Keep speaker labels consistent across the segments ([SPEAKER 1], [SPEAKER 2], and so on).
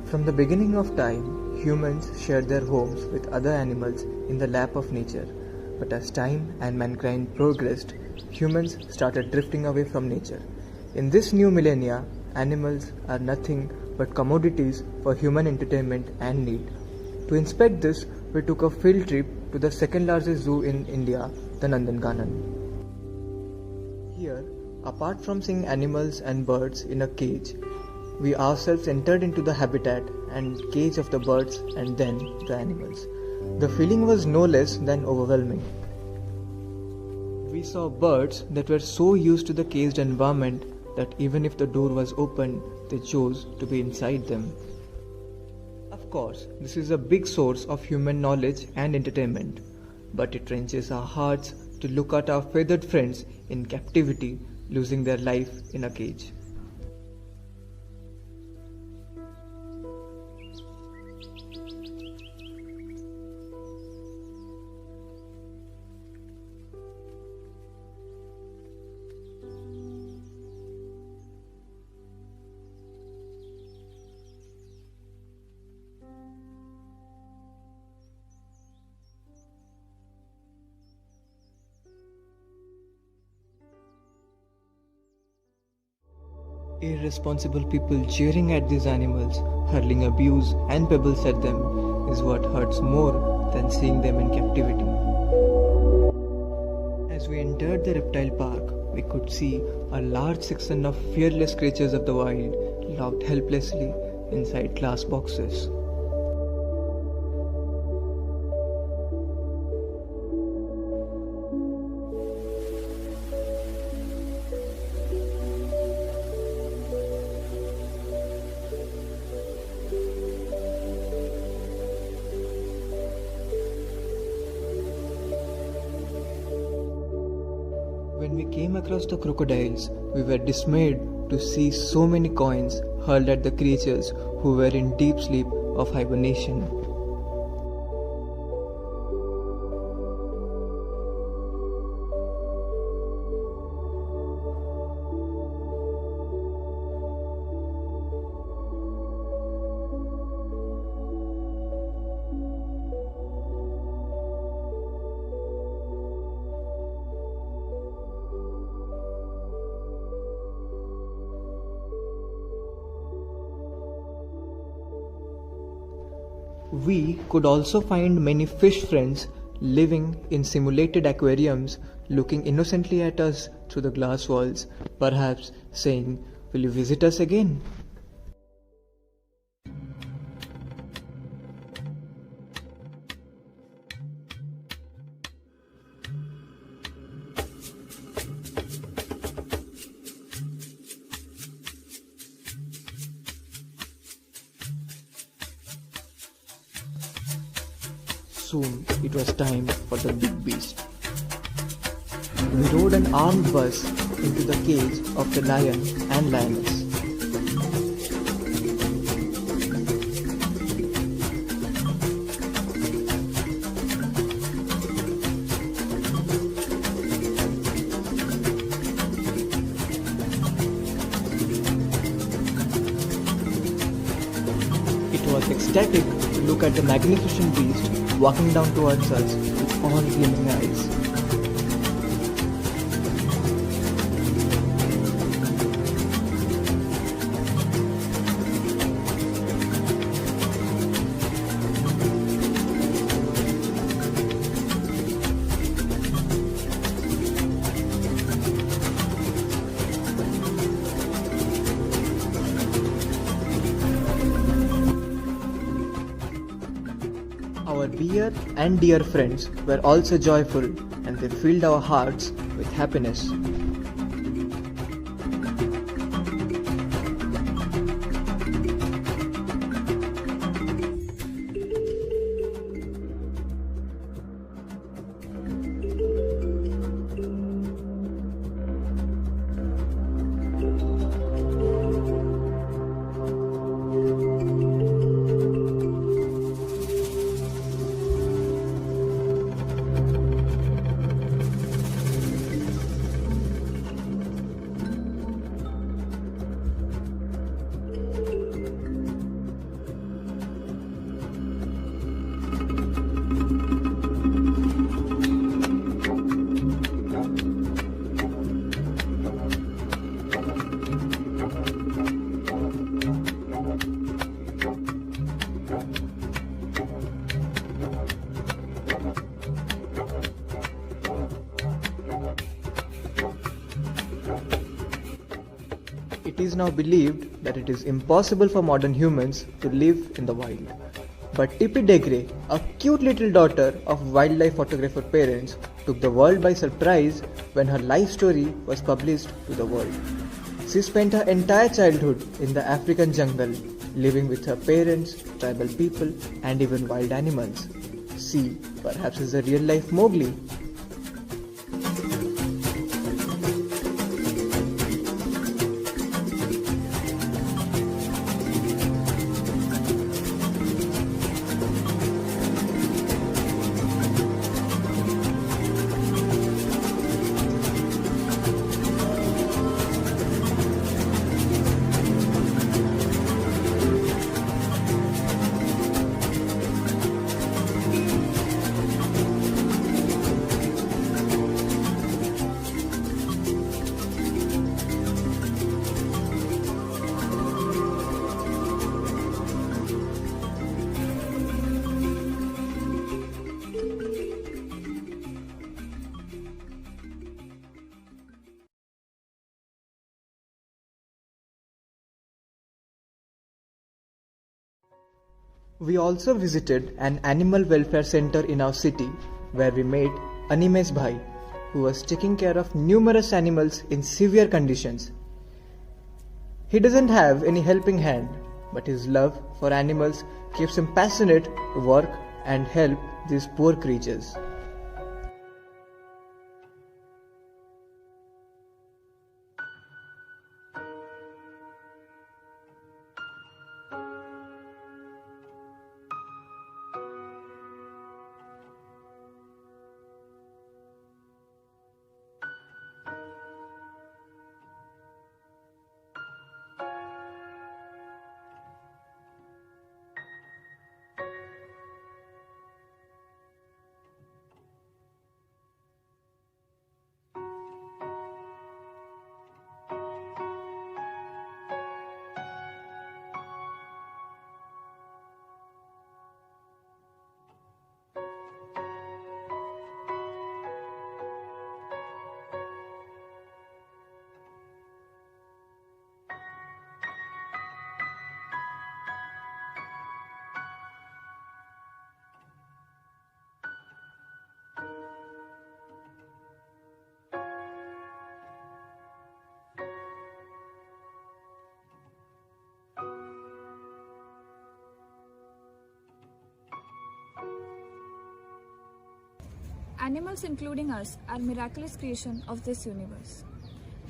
[SPEAKER 1] From the beginning of time, humans shared their homes with other animals in the lap of nature. But as time and mankind progressed, humans started drifting away from nature. In this new millennia, animals are nothing but commodities for human entertainment and need. To inspect this, we took a field trip to the second largest zoo in India, the Nandankanan. Here, apart from seeing animals and birds in a cage, we ourselves entered into the habitat and cage of the birds and then the animals. The feeling was no less than overwhelming. We saw birds that were so used to the caged environment that even if the door was open, they chose to be inside them. Of course, this is a big source of human knowledge and entertainment, but it wrenches our hearts to look at our feathered friends in captivity losing their life in a cage. Irresponsible people jeering at these animals, hurling abuse and pebbles at them is what hurts more than seeing them in captivity. As we entered the reptile park, we could see a large section of fearless creatures of the wild locked helplessly inside glass boxes. When we came across the crocodiles, we were dismayed to see so many coins hurled at the creatures who were in deep sleep of hibernation. We could also find many fish friends living in simulated aquariums looking innocently at us through the glass walls, perhaps saying, "Will you visit us again?" Soon it was time for the big beast. We rode an armed bus into the cage of the lion and lioness. It was ecstatic to look at the magnificent beast walking down towards us with all gleaming eyes. Our bear and deer friends were also joyful, and they filled our hearts with happiness. it is now believed that it is impossible for modern humans to live in the wild. But Tippi Degre, a cute little daughter of wildlife photographer parents, took the world by surprise when her life story was published to the world. She spent her entire childhood in the African jungle, living with her parents, tribal people, and even wild animals. She perhaps is a real-life Mowgli. We also visited an animal welfare center in our city where we met Animesh Bhai, who was taking care of numerous animals in severe conditions. He doesn't have any helping hand, but his love for animals keeps him passionate to work and help these poor creatures.
[SPEAKER 2] Animals, including us, are miraculous creation of this universe.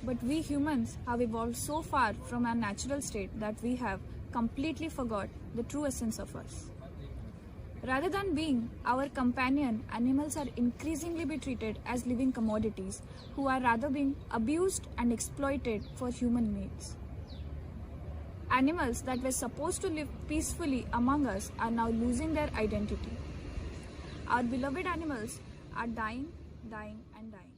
[SPEAKER 2] But we humans have evolved so far from our natural state that we have completely forgot the true essence of us. Rather than being our companion, animals are increasingly be treated as living commodities who are rather being abused and exploited for human needs. Animals that were supposed to live peacefully among us are now losing their identity. Our beloved animals are dying, and dying.